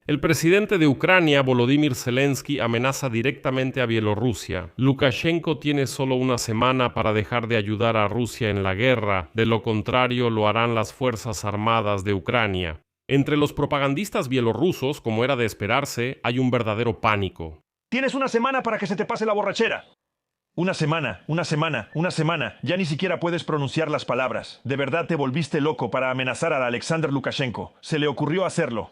El presidente de Ucrania, Volodymyr Zelensky, amenaza directamente a Bielorrusia. Lukashenko tiene solo una semana para dejar de ayudar a Rusia en la guerra, de lo contrario lo harán las Fuerzas Armadas de Ucrania. Entre los propagandistas bielorrusos, como era de esperarse, hay un verdadero pánico. Tienes una semana para que se te pase la borrachera. Una semana, una semana, una semana. Ya ni siquiera puedes pronunciar las palabras. De verdad te volviste loco para amenazar a Alexander Lukashenko. Se le ocurrió hacerlo.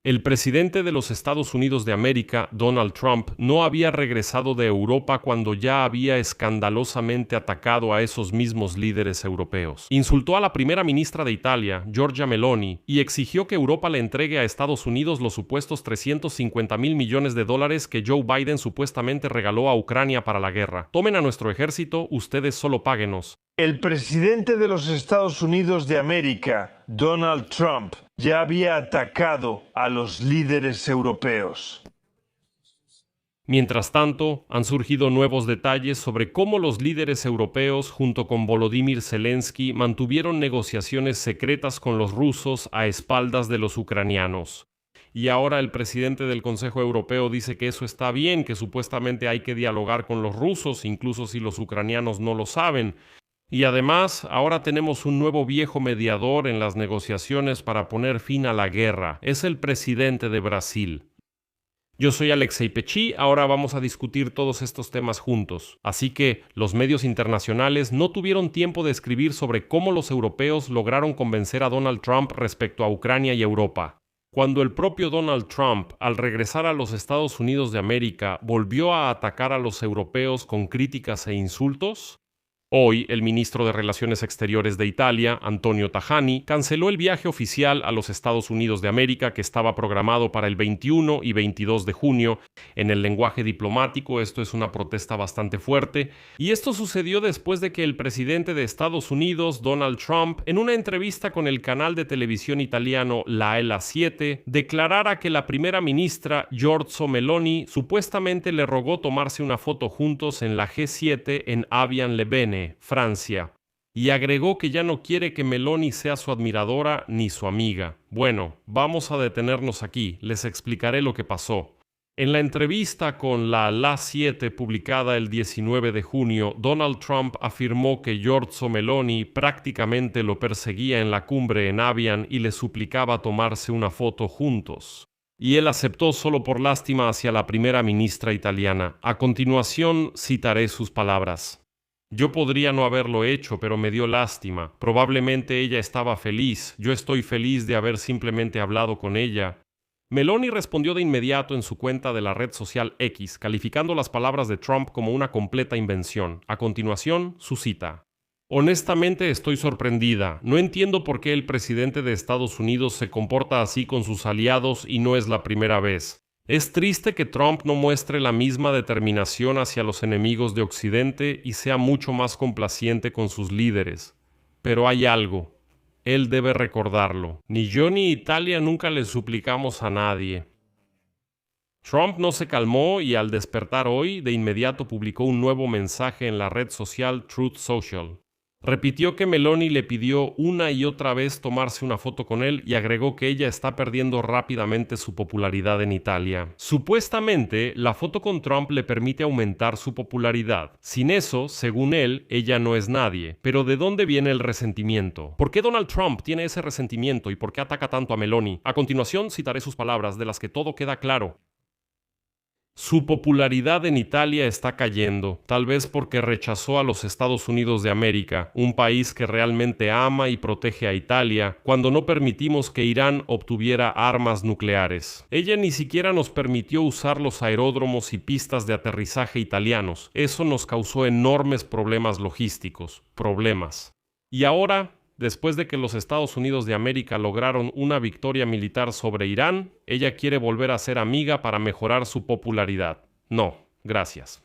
El presidente de los Estados Unidos de América, Donald Trump, no había regresado de Europa cuando ya había escandalosamente atacado a esos mismos líderes europeos. Insultó a la primera ministra de Italia, Giorgia Meloni, y exigió que Europa le entregue a Estados Unidos los supuestos 350.000 millones de dólares que Joe Biden supuestamente regaló a Ucrania para la guerra. Tomen a nuestro ejército, ustedes solo páguenos. El presidente de los Estados Unidos de América, Donald Trump, ya había atacado a los líderes europeos. Mientras tanto, han surgido nuevos detalles sobre cómo los líderes europeos, junto con Volodymyr Zelensky, mantuvieron negociaciones secretas con los rusos a espaldas de los ucranianos. Y ahora el presidente del Consejo Europeo dice que eso está bien, que supuestamente hay que dialogar con los rusos, incluso si los ucranianos no lo saben. Y además, ahora tenemos un nuevo viejo mediador en las negociaciones para poner fin a la guerra. Es el presidente de Brasil. Yo soy Alexei Pechi, ahora vamos a discutir todos estos temas juntos. Así que los medios internacionales no tuvieron tiempo de escribir sobre cómo los europeos lograron convencer a Donald Trump respecto a Ucrania y Europa. Cuando el propio Donald Trump, al regresar a los Estados Unidos de América, volvió a atacar a los europeos con críticas e insultos, hoy, el ministro de Relaciones Exteriores de Italia, Antonio Tajani, canceló el viaje oficial a los Estados Unidos de América que estaba programado para el 21 y 22 de junio. En el lenguaje diplomático, esto es una protesta bastante fuerte, y esto sucedió después de que el presidente de Estados Unidos, Donald Trump, en una entrevista con el canal de televisión italiano La Ela 7, declarara que la primera ministra, Giorgia Meloni, supuestamente le rogó tomarse una foto juntos en la G7 en Evian-le-Bene, Francia, y agregó que ya no quiere que Meloni sea su admiradora ni su amiga. Bueno, vamos a detenernos aquí, les explicaré lo que pasó. En la entrevista con la 7 publicada el 19 de junio, Donald Trump afirmó que Giorgia Meloni prácticamente lo perseguía en la cumbre en Evian y le suplicaba tomarse una foto juntos. Y él aceptó solo por lástima hacia la primera ministra italiana. A continuación citaré sus palabras. Yo podría no haberlo hecho, pero me dio lástima. Probablemente ella estaba feliz. Yo estoy feliz de haber simplemente hablado con ella. Meloni respondió de inmediato en su cuenta de la red social X, calificando las palabras de Trump como una completa invención. A continuación, su cita. Honestamente estoy sorprendida. No entiendo por qué el presidente de Estados Unidos se comporta así con sus aliados y no es la primera vez. Es triste que Trump no muestre la misma determinación hacia los enemigos de Occidente y sea mucho más complaciente con sus líderes. Pero hay algo. Él debe recordarlo. Ni yo ni Italia nunca le suplicamos a nadie. Trump no se calmó y al despertar hoy, de inmediato publicó un nuevo mensaje en la red social Truth Social. Repitió que Meloni le pidió una y otra vez tomarse una foto con él y agregó que ella está perdiendo rápidamente su popularidad en Italia. Supuestamente, la foto con Trump le permite aumentar su popularidad. Sin eso, según él, ella no es nadie. Pero ¿de dónde viene el resentimiento? ¿Por qué Donald Trump tiene ese resentimiento y por qué ataca tanto a Meloni? A continuación citaré sus palabras, de las que todo queda claro. Su popularidad en Italia está cayendo, tal vez porque rechazó a los Estados Unidos de América, un país que realmente ama y protege a Italia, cuando no permitimos que Irán obtuviera armas nucleares. Ella ni siquiera nos permitió usar los aeródromos y pistas de aterrizaje italianos. Eso nos causó enormes problemas logísticos. Y ahora, después de que los Estados Unidos de América lograron una victoria militar sobre Irán, ella quiere volver a ser amiga para mejorar su popularidad. No, gracias.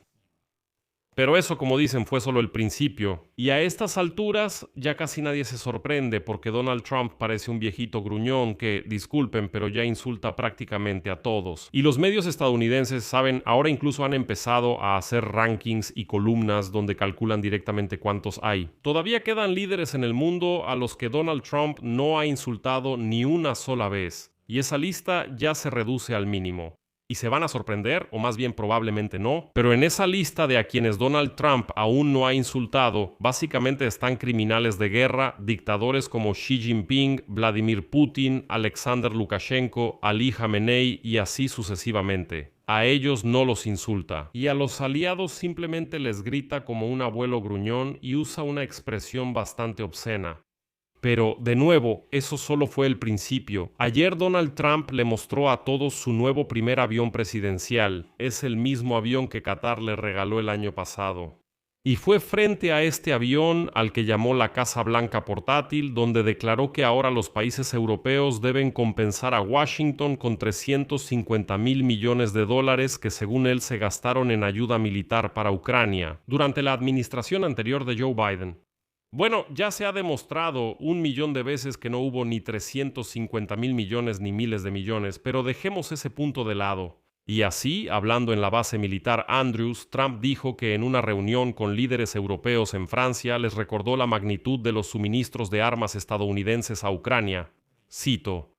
Pero eso, como dicen, fue solo el principio. Y a estas alturas ya casi nadie se sorprende porque Donald Trump parece un viejito gruñón que, disculpen, pero ya insulta prácticamente a todos. Y los medios estadounidenses, saben, ahora incluso han empezado a hacer rankings y columnas donde calculan directamente cuántos hay. Todavía quedan líderes en el mundo a los que Donald Trump no ha insultado ni una sola vez. Y esa lista ya se reduce al mínimo. Y se van a sorprender, o más bien probablemente no, pero en esa lista de a quienes Donald Trump aún no ha insultado, básicamente están criminales de guerra, dictadores como Xi Jinping, Vladimir Putin, Alexander Lukashenko, Ali Khamenei y así sucesivamente. A ellos no los insulta, y a los aliados simplemente les grita como un abuelo gruñón y usa una expresión bastante obscena. Pero, de nuevo, eso solo fue el principio. Ayer Donald Trump le mostró a todos su nuevo primer avión presidencial. Es el mismo avión que Qatar le regaló el año pasado. Y fue frente a este avión, al que llamó la Casa Blanca portátil, donde declaró que ahora los países europeos deben compensar a Washington con $350,000 millones que según él se gastaron en ayuda militar para Ucrania durante la administración anterior de Joe Biden. Bueno, ya se ha demostrado 1,000,000 de veces que no hubo ni 350,000 millones ni miles de millones, pero dejemos ese punto de lado. Y así, hablando en la base militar Andrews, Trump dijo que en una reunión con líderes europeos en Francia les recordó la magnitud de los suministros de armas estadounidenses a Ucrania. Cito: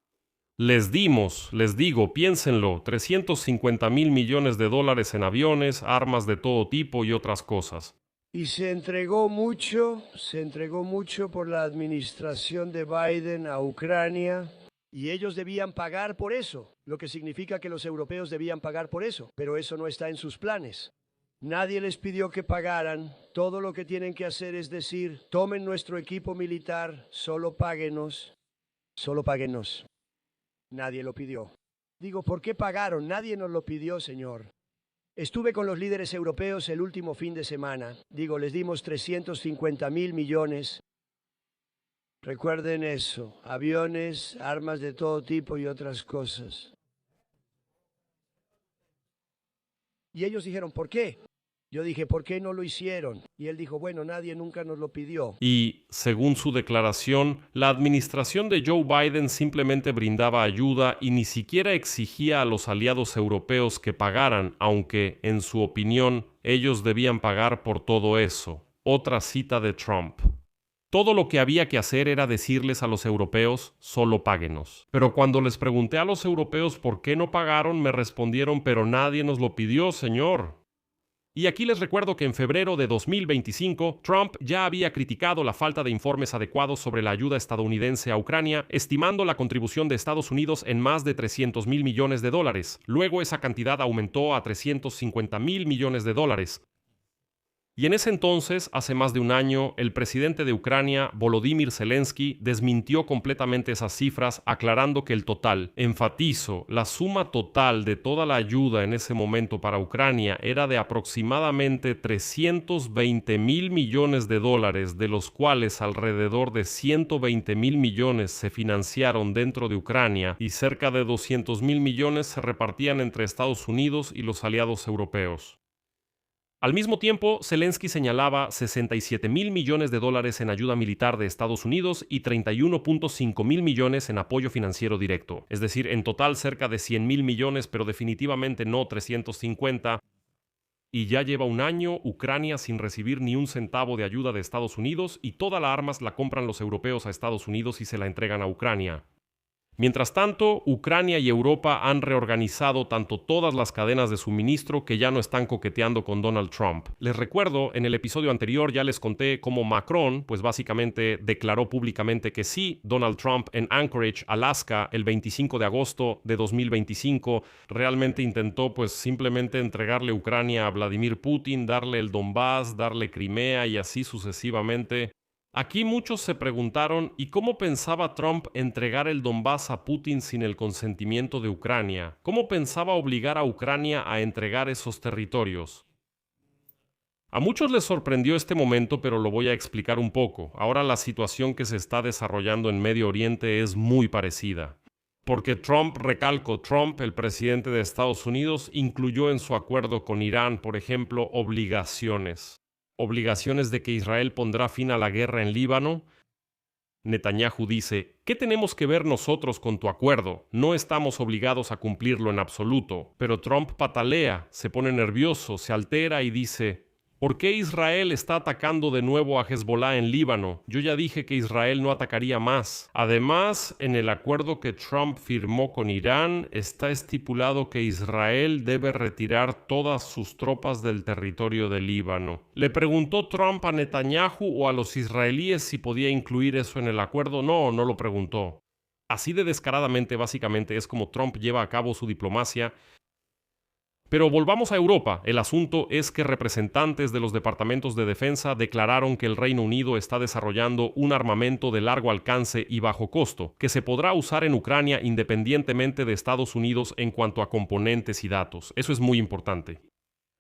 les digo, piénsenlo, 350,000 millones de dólares en aviones, armas de todo tipo y otras cosas. Y se entregó mucho por la administración de Biden a Ucrania. Y ellos debían pagar por eso, lo que significa que los europeos debían pagar por eso, pero eso no está en sus planes. Nadie les pidió que pagaran, todo lo que tienen que hacer es decir, tomen nuestro equipo militar, solo páguenos. Nadie lo pidió. Digo, ¿por qué pagaron? Nadie nos lo pidió, señor. Estuve con los líderes europeos el último fin de semana. Les dimos 350,000 millones. Recuerden eso, aviones, armas de todo tipo y otras cosas. Y ellos dijeron, ¿por qué? Yo dije, ¿por qué no lo hicieron? Y él dijo, bueno, nadie nunca nos lo pidió. Y, según su declaración, la administración de Joe Biden simplemente brindaba ayuda y ni siquiera exigía a los aliados europeos que pagaran, aunque, en su opinión, ellos debían pagar por todo eso. Otra cita de Trump. Todo lo que había que hacer era decirles a los europeos, solo páguenos. Pero cuando les pregunté a los europeos por qué no pagaron, me respondieron, pero nadie nos lo pidió, señor. Y aquí les recuerdo que en febrero de 2025, Trump ya había criticado la falta de informes adecuados sobre la ayuda estadounidense a Ucrania, estimando la contribución de Estados Unidos en más de $300,000 millones. Luego esa cantidad aumentó a $350,000 millones. Y en ese entonces, hace más de un año, el presidente de Ucrania, Volodymyr Zelensky, desmintió completamente esas cifras, aclarando que el total, enfatizo, la suma total de toda la ayuda en ese momento para Ucrania era de aproximadamente $320,000 millones, de los cuales alrededor de $120,000 millones se financiaron dentro de Ucrania y cerca de $200,000 millones se repartían entre Estados Unidos y los aliados europeos. Al mismo tiempo, Zelensky señalaba $67,000 millones en ayuda militar de Estados Unidos y $31.5 mil millones en apoyo financiero directo. Es decir, en total cerca de $100,000 millones, pero definitivamente no 350. Y ya lleva un año Ucrania sin recibir ni un centavo de ayuda de Estados Unidos y toda la armas la compran los europeos a Estados Unidos y se la entregan a Ucrania. Mientras tanto, Ucrania y Europa han reorganizado tanto todas las cadenas de suministro que ya no están coqueteando con Donald Trump. Les recuerdo, en el episodio anterior ya les conté cómo Macron, pues básicamente declaró públicamente que sí, Donald Trump en Anchorage, Alaska, el 25 de agosto de 2025, realmente intentó pues simplemente entregarle Ucrania a Vladimir Putin, darle el Donbass, darle Crimea y así sucesivamente. Aquí muchos se preguntaron ¿y cómo pensaba Trump entregar el Donbass a Putin sin el consentimiento de Ucrania? ¿Cómo pensaba obligar a Ucrania a entregar esos territorios? A muchos les sorprendió este momento, pero lo voy a explicar un poco. Ahora la situación que se está desarrollando en Medio Oriente es muy parecida. Porque Trump, el presidente de Estados Unidos, incluyó en su acuerdo con Irán, por ejemplo, obligaciones de que Israel pondrá fin a la guerra en Líbano. Netanyahu dice, ¿qué tenemos que ver nosotros con tu acuerdo? No estamos obligados a cumplirlo en absoluto. Pero Trump patalea, se pone nervioso, se altera y dice, ¿Por qué Israel está atacando de nuevo a Hezbollah en Líbano? Yo ya dije que Israel no atacaría más. Además, en el acuerdo que Trump firmó con Irán, está estipulado que Israel debe retirar todas sus tropas del territorio de Líbano. ¿Le preguntó Trump a Netanyahu o a los israelíes si podía incluir eso en el acuerdo? No, no lo preguntó. Así de descaradamente, básicamente, es como Trump lleva a cabo su diplomacia. Pero volvamos a Europa. El asunto es que representantes de los departamentos de defensa declararon que el Reino Unido está desarrollando un armamento de largo alcance y bajo costo, que se podrá usar en Ucrania independientemente de Estados Unidos en cuanto a componentes y datos. Eso es muy importante.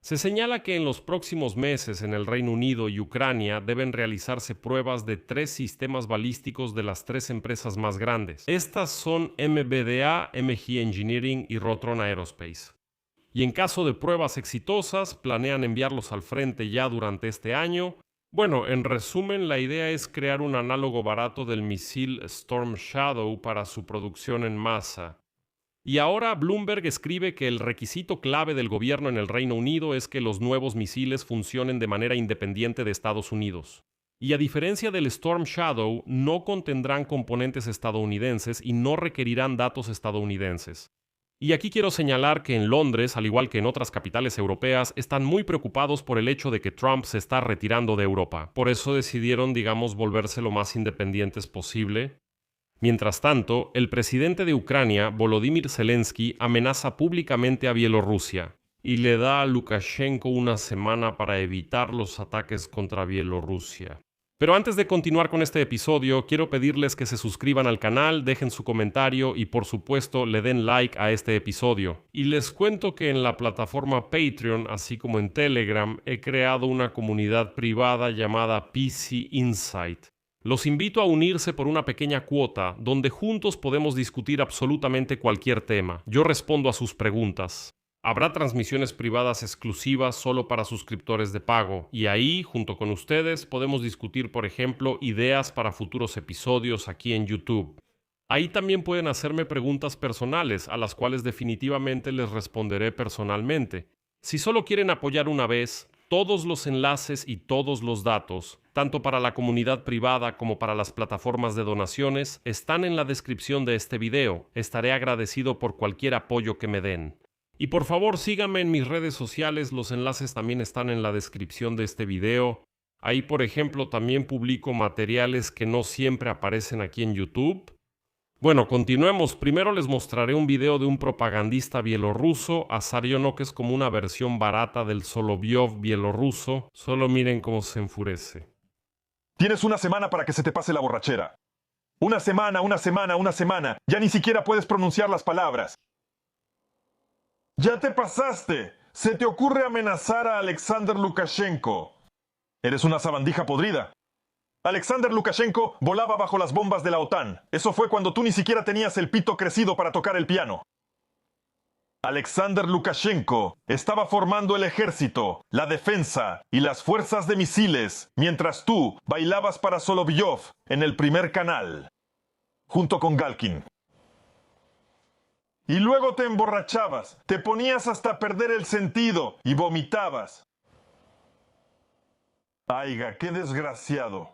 Se señala que en los próximos meses en el Reino Unido y Ucrania deben realizarse pruebas de 3 sistemas balísticos de las 3 empresas más grandes. Estas son MBDA, MG Engineering y Rotron Aerospace. Y en caso de pruebas exitosas, planean enviarlos al frente ya durante este año. Bueno, en resumen, la idea es crear un análogo barato del misil Storm Shadow para su producción en masa. Y ahora Bloomberg escribe que el requisito clave del gobierno en el Reino Unido es que los nuevos misiles funcionen de manera independiente de Estados Unidos. Y a diferencia del Storm Shadow, no contendrán componentes estadounidenses y no requerirán datos estadounidenses. Y aquí quiero señalar que en Londres, al igual que en otras capitales europeas, están muy preocupados por el hecho de que Trump se está retirando de Europa. Por eso decidieron, volverse lo más independientes posible. Mientras tanto, el presidente de Ucrania, Volodymyr Zelensky, amenaza públicamente a Bielorrusia y le da a Lukashenko una semana para evitar los ataques contra Bielorrusia. Pero antes de continuar con este episodio, quiero pedirles que se suscriban al canal, dejen su comentario y por supuesto le den like a este episodio. Y les cuento que en la plataforma Patreon, así como en Telegram, he creado una comunidad privada llamada PC Insight. Los invito a unirse por una pequeña cuota, donde juntos podemos discutir absolutamente cualquier tema. Yo respondo a sus preguntas. Habrá transmisiones privadas exclusivas solo para suscriptores de pago, y ahí, junto con ustedes, podemos discutir, por ejemplo, ideas para futuros episodios aquí en YouTube. Ahí también pueden hacerme preguntas personales, a las cuales definitivamente les responderé personalmente. Si solo quieren apoyar una vez, todos los enlaces y todos los datos, tanto para la comunidad privada como para las plataformas de donaciones, están en la descripción de este video. Estaré agradecido por cualquier apoyo que me den. Y por favor síganme en mis redes sociales, los enlaces también están en la descripción de este video. Ahí, por ejemplo, también publico materiales que no siempre aparecen aquí en YouTube. Bueno, continuemos. Primero les mostraré un video de un propagandista bielorruso, Azarionok, que es como una versión barata del Solovyov bielorruso. Solo miren cómo se enfurece. Tienes una semana para que se te pase la borrachera. Una semana, una semana, una semana. Ya ni siquiera puedes pronunciar las palabras. ¡Ya te pasaste! Se te ocurre amenazar a Alexander Lukashenko. Eres una sabandija podrida. Alexander Lukashenko volaba bajo las bombas de la OTAN. Eso fue cuando tú ni siquiera tenías el pito crecido para tocar el piano. Alexander Lukashenko estaba formando el ejército, la defensa y las fuerzas de misiles, mientras tú bailabas para Solovyov en el primer canal, junto con Galkin. Y luego te emborrachabas, te ponías hasta perder el sentido y vomitabas. Aiga, qué desgraciado.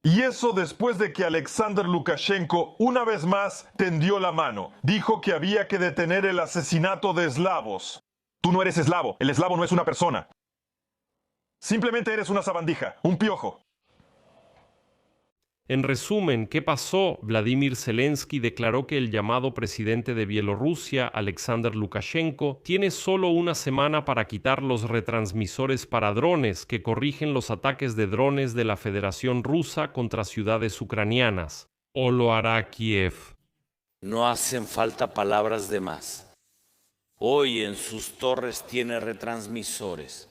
Y eso después de que Alexander Lukashenko una vez más tendió la mano. Dijo que había que detener el asesinato de eslavos. Tú no eres eslavo, el eslavo no es una persona. Simplemente eres una sabandija, un piojo. En resumen, ¿qué pasó? Vladimir Zelensky declaró que el llamado presidente de Bielorrusia, Alexander Lukashenko, tiene solo una semana para quitar los retransmisores para drones que corrigen los ataques de drones de la Federación Rusa contra ciudades ucranianas. ¿O lo hará Kiev? No hacen falta palabras de más. Hoy en sus torres tiene retransmisores.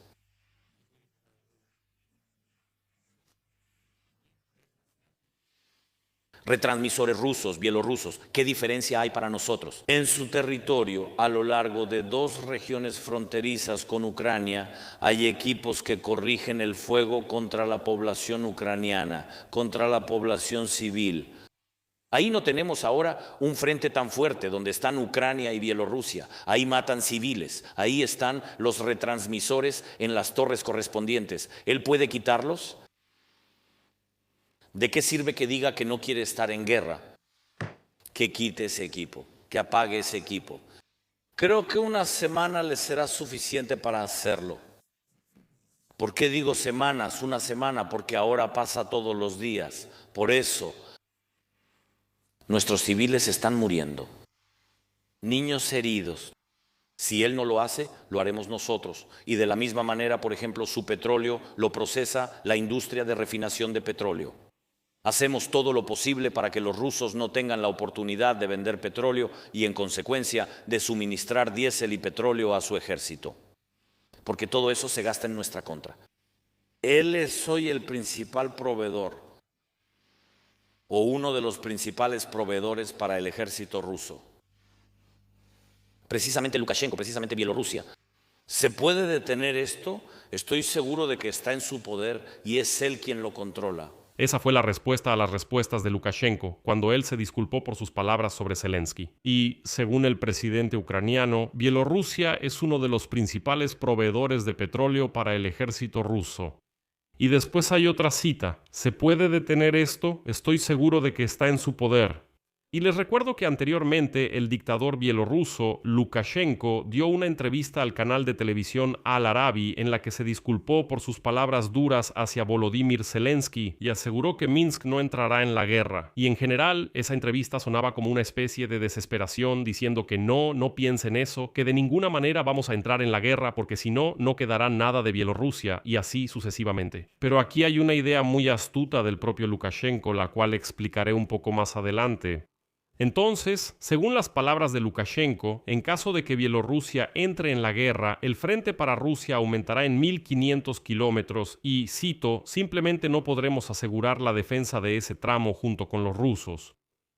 Retransmisores rusos, bielorrusos, ¿qué diferencia hay para nosotros? En su territorio, a lo largo de 2 regiones fronterizas con Ucrania, hay equipos que corrigen el fuego contra la población ucraniana, contra la población civil. Ahí no tenemos ahora un frente tan fuerte donde están Ucrania y Bielorrusia. Ahí matan civiles. Ahí están los retransmisores en las torres correspondientes. ¿Él puede quitarlos? ¿De qué sirve que diga que no quiere estar en guerra? Que quite ese equipo, que apague ese equipo. Creo que una semana le será suficiente para hacerlo. ¿Por qué digo semanas? Una semana, porque ahora pasa todos los días. Por eso, nuestros civiles están muriendo. Niños heridos. Si él no lo hace, lo haremos nosotros. Y de la misma manera, por ejemplo, su petróleo lo procesa la industria de refinación de petróleo. Hacemos todo lo posible para que los rusos no tengan la oportunidad de vender petróleo y, en consecuencia, de suministrar diésel y petróleo a su ejército. Porque todo eso se gasta en nuestra contra. Él es hoy el principal proveedor o uno de los principales proveedores para el ejército ruso. Precisamente Lukashenko, precisamente Bielorrusia. ¿Se puede detener esto? Estoy seguro de que está en su poder y es él quien lo controla. Esa fue la respuesta a las respuestas de Lukashenko, cuando él se disculpó por sus palabras sobre Zelensky. Y, según el presidente ucraniano, Bielorrusia es uno de los principales proveedores de petróleo para el ejército ruso. Y después hay otra cita: ¿se puede detener esto? Estoy seguro de que está en su poder. Y les recuerdo que anteriormente el dictador bielorruso Lukashenko dio una entrevista al canal de televisión Al Arabi en la que se disculpó por sus palabras duras hacia Volodymyr Zelensky y aseguró que Minsk no entrará en la guerra. Y en general esa entrevista sonaba como una especie de desesperación, diciendo que no piensen eso, que de ninguna manera vamos a entrar en la guerra porque si no, no quedará nada de Bielorrusia, y así sucesivamente. Pero aquí hay una idea muy astuta del propio Lukashenko, la cual explicaré un poco más adelante. Entonces, según las palabras de Lukashenko, en caso de que Bielorrusia entre en la guerra, el frente para Rusia aumentará en 1.500 kilómetros y, cito, simplemente no podremos asegurar la defensa de ese tramo junto con los rusos.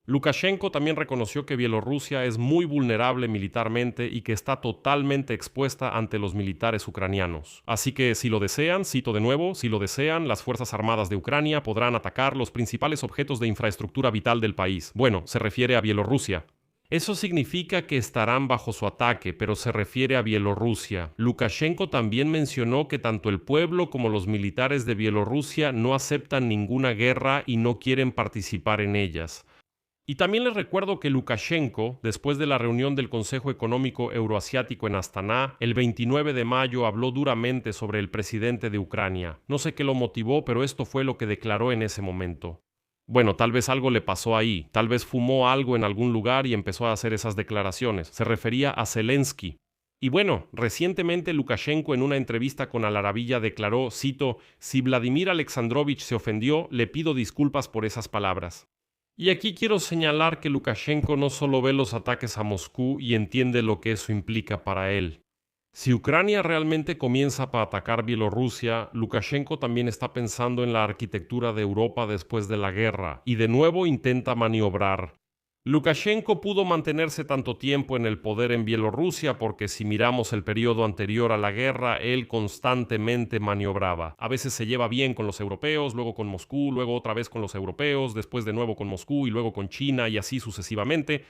Lukashenko también reconoció que Bielorrusia es muy vulnerable militarmente y que está totalmente expuesta ante los militares ucranianos. Así que si lo desean, cito de nuevo, si lo desean, las Fuerzas Armadas de Ucrania podrán atacar los principales objetos de infraestructura vital del país. Bueno, se refiere a Bielorrusia. Eso significa que estarán bajo su ataque, pero se refiere a Bielorrusia. Lukashenko también mencionó que tanto el pueblo como los militares de Bielorrusia no aceptan ninguna guerra y no quieren participar en ellas. Y también les recuerdo que Lukashenko, después de la reunión del Consejo Económico Euroasiático en Astana, el 29 de mayo habló duramente sobre el presidente de Ucrania. No sé qué lo motivó, pero esto fue lo que declaró en ese momento. Bueno, tal vez algo le pasó ahí, tal vez fumó algo en algún lugar y empezó a hacer esas declaraciones. Se refería a Zelensky. Y bueno, recientemente Lukashenko en una entrevista con Al Arabiya declaró, cito, «Si Vladimir Alexandrovich se ofendió, le pido disculpas por esas palabras». Y aquí quiero señalar que Lukashenko no solo ve los ataques a Moscú y entiende lo que eso implica para él. Si Ucrania realmente comienza a atacar Bielorrusia, Lukashenko también está pensando en la arquitectura de Europa después de la guerra y de nuevo intenta maniobrar. Lukashenko pudo mantenerse tanto tiempo en el poder en Bielorrusia porque si miramos el periodo anterior a la guerra, él constantemente maniobraba. A veces se lleva bien con los europeos, luego con Moscú, luego otra vez con los europeos, después de nuevo con Moscú y luego con China y así sucesivamente.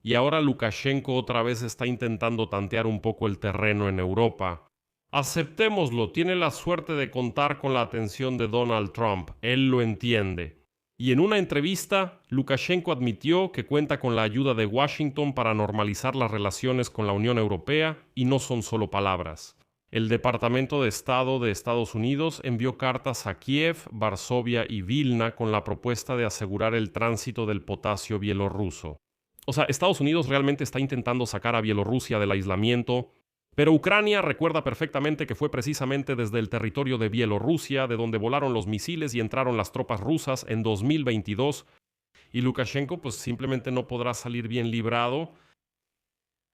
Y ahora Lukashenko otra vez está intentando tantear un poco el terreno en Europa. Aceptémoslo, tiene la suerte de contar con la atención de Donald Trump, él lo entiende. Y en una entrevista, Lukashenko admitió que cuenta con la ayuda de Washington para normalizar las relaciones con la Unión Europea y no son solo palabras. El Departamento de Estado de Estados Unidos envió cartas a Kiev, Varsovia y Vilna con la propuesta de asegurar el tránsito del potasio bielorruso. O sea, Estados Unidos realmente está intentando sacar a Bielorrusia del aislamiento, pero Ucrania recuerda perfectamente que fue precisamente desde el territorio de Bielorrusia de donde volaron los misiles y entraron las tropas rusas en 2022, y Lukashenko pues simplemente no podrá salir bien librado.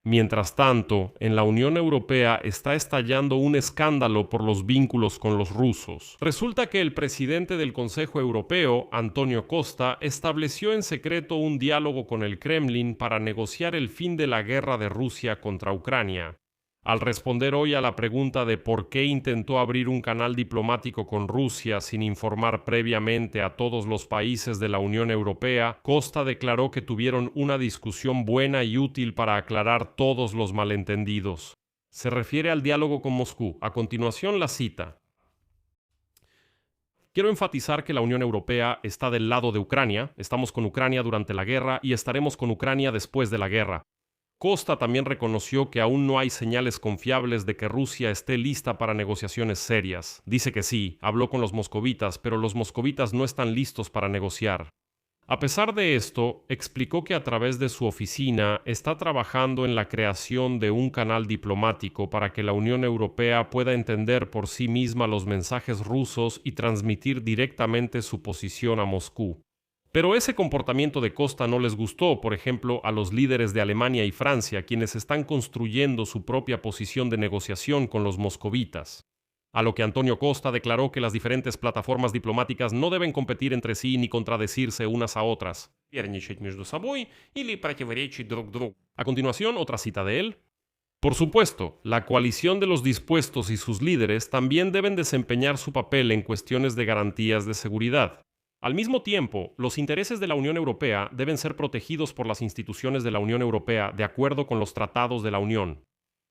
Mientras tanto, en la Unión Europea está estallando un escándalo por los vínculos con los rusos. Resulta que el presidente del Consejo Europeo, Antonio Costa, estableció en secreto un diálogo con el Kremlin para negociar el fin de la guerra de Rusia contra Ucrania. Al responder hoy a la pregunta de por qué intentó abrir un canal diplomático con Rusia sin informar previamente a todos los países de la Unión Europea, Costa declaró que tuvieron una discusión buena y útil para aclarar todos los malentendidos. Se refiere al diálogo con Moscú. A continuación, la cita. Quiero enfatizar que la Unión Europea está del lado de Ucrania, estamos con Ucrania durante la guerra y estaremos con Ucrania después de la guerra. Costa también reconoció que aún no hay señales confiables de que Rusia esté lista para negociaciones serias. Dice que sí, habló con los moscovitas, pero los moscovitas no están listos para negociar. A pesar de esto, explicó que a través de su oficina está trabajando en la creación de un canal diplomático para que la Unión Europea pueda entender por sí misma los mensajes rusos y transmitir directamente su posición a Moscú. Pero ese comportamiento de Costa no les gustó, por ejemplo, a los líderes de Alemania y Francia, quienes están construyendo su propia posición de negociación con los moscovitas. A lo que Antonio Costa declaró que las diferentes plataformas diplomáticas no deben competir entre sí ni contradecirse unas a otras. A continuación, otra cita de él. Por supuesto, la coalición de los dispuestos y sus líderes también deben desempeñar su papel en cuestiones de garantías de seguridad. Al mismo tiempo, los intereses de la Unión Europea deben ser protegidos por las instituciones de la Unión Europea de acuerdo con los tratados de la Unión.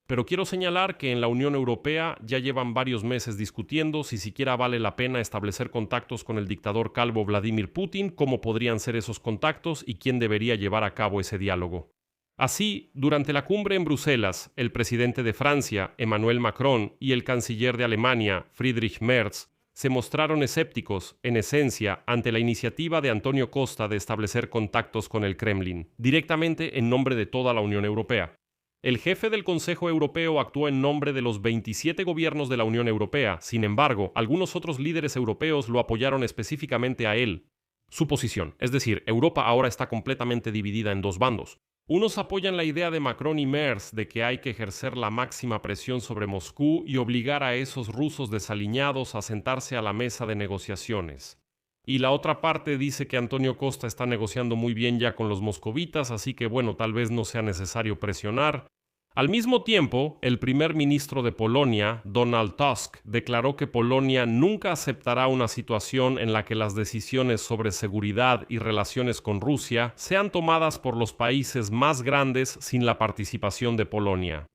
Pero quiero señalar que en la Unión Europea ya llevan varios meses discutiendo si siquiera vale la pena establecer contactos con el dictador calvo Vladimir Putin, cómo podrían ser esos contactos y quién debería llevar a cabo ese diálogo. Así, durante la cumbre en Bruselas, el presidente de Francia, Emmanuel Macron, y el canciller de Alemania, Friedrich Merz, se mostraron escépticos, en esencia, ante la iniciativa de Antonio Costa de establecer contactos con el Kremlin, directamente en nombre de toda la Unión Europea. El jefe del Consejo Europeo actuó en nombre de los 27 gobiernos de la Unión Europea. Sin embargo, algunos otros líderes europeos lo apoyaron específicamente a él. Su posición, es decir, Europa ahora está completamente dividida en dos bandos. Unos apoyan la idea de Macron y Merz de que hay que ejercer la máxima presión sobre Moscú y obligar a esos rusos desaliñados a sentarse a la mesa de negociaciones. Y la otra parte dice que Antonio Costa está negociando muy bien ya con los moscovitas, así que bueno, tal vez no sea necesario presionar. Al mismo tiempo, el primer ministro de Polonia, Donald Tusk, declaró que Polonia nunca aceptará una situación en la que las decisiones sobre seguridad y relaciones con Rusia sean tomadas por los países más grandes sin la participación de Polonia.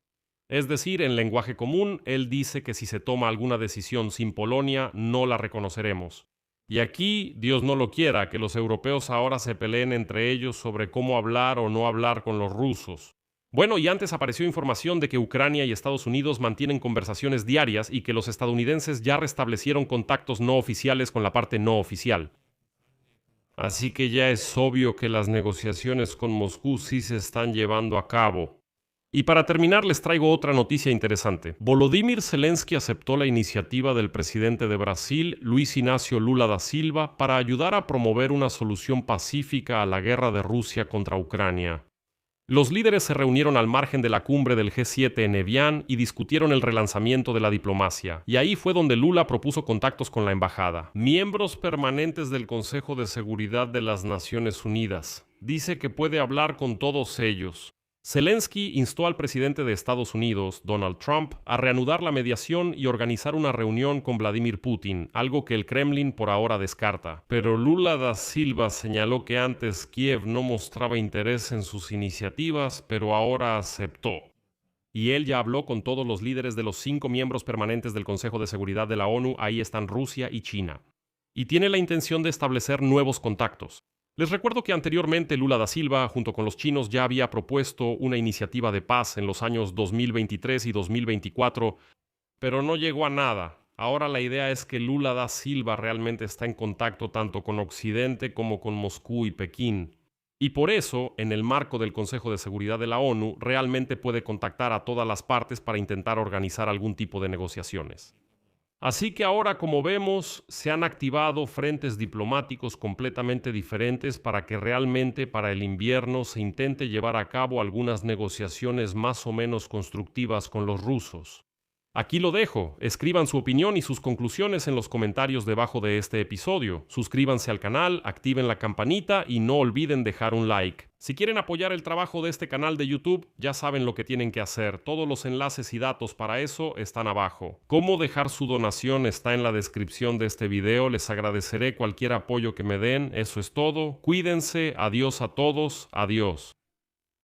Es decir, en lenguaje común, él dice que si se toma alguna decisión sin Polonia, no la reconoceremos. Y aquí, Dios no lo quiera, que los europeos ahora se peleen entre ellos sobre cómo hablar o no hablar con los rusos. Bueno, y antes apareció información de que Ucrania y Estados Unidos mantienen conversaciones diarias y que los estadounidenses ya restablecieron contactos no oficiales con la parte no oficial. Así que ya es obvio que las negociaciones con Moscú sí se están llevando a cabo. Y para terminar les traigo otra noticia interesante. Volodymyr Zelensky aceptó la iniciativa del presidente de Brasil, Luis Inácio Lula da Silva, para ayudar a promover una solución pacífica a la guerra de Rusia contra Ucrania. Los líderes se reunieron al margen de la cumbre del G7 en Evian y discutieron el relanzamiento de la diplomacia. Y ahí fue donde Lula propuso contactos con la embajada. Miembros permanentes del Consejo de Seguridad de las Naciones Unidas. Dice que puede hablar con todos ellos. Zelensky instó al presidente de Estados Unidos, Donald Trump, a reanudar la mediación y organizar una reunión con Vladimir Putin, algo que el Kremlin por ahora descarta. Pero Lula da Silva señaló que antes Kiev no mostraba interés en sus iniciativas, pero ahora aceptó. Y él ya habló con todos los líderes de los 5 miembros permanentes del Consejo de Seguridad de la ONU, ahí están Rusia y China. Y tiene la intención de establecer nuevos contactos. Les recuerdo que anteriormente Lula da Silva, junto con los chinos, ya había propuesto una iniciativa de paz en los años 2023 y 2024, pero no llegó a nada. Ahora la idea es que Lula da Silva realmente está en contacto tanto con Occidente como con Moscú y Pekín. Y por eso, en el marco del Consejo de Seguridad de la ONU, realmente puede contactar a todas las partes para intentar organizar algún tipo de negociaciones. Así que ahora, como vemos, se han activado frentes diplomáticos completamente diferentes para que realmente para el invierno se intente llevar a cabo algunas negociaciones más o menos constructivas con los rusos. Aquí lo dejo. Escriban su opinión y sus conclusiones en los comentarios debajo de este episodio. Suscríbanse al canal, activen la campanita y no olviden dejar un like. Si quieren apoyar el trabajo de este canal de YouTube, ya saben lo que tienen que hacer. Todos los enlaces y datos para eso están abajo. Cómo dejar su donación está en la descripción de este video. Les agradeceré cualquier apoyo que me den. Eso es todo. Cuídense. Adiós a todos. Adiós.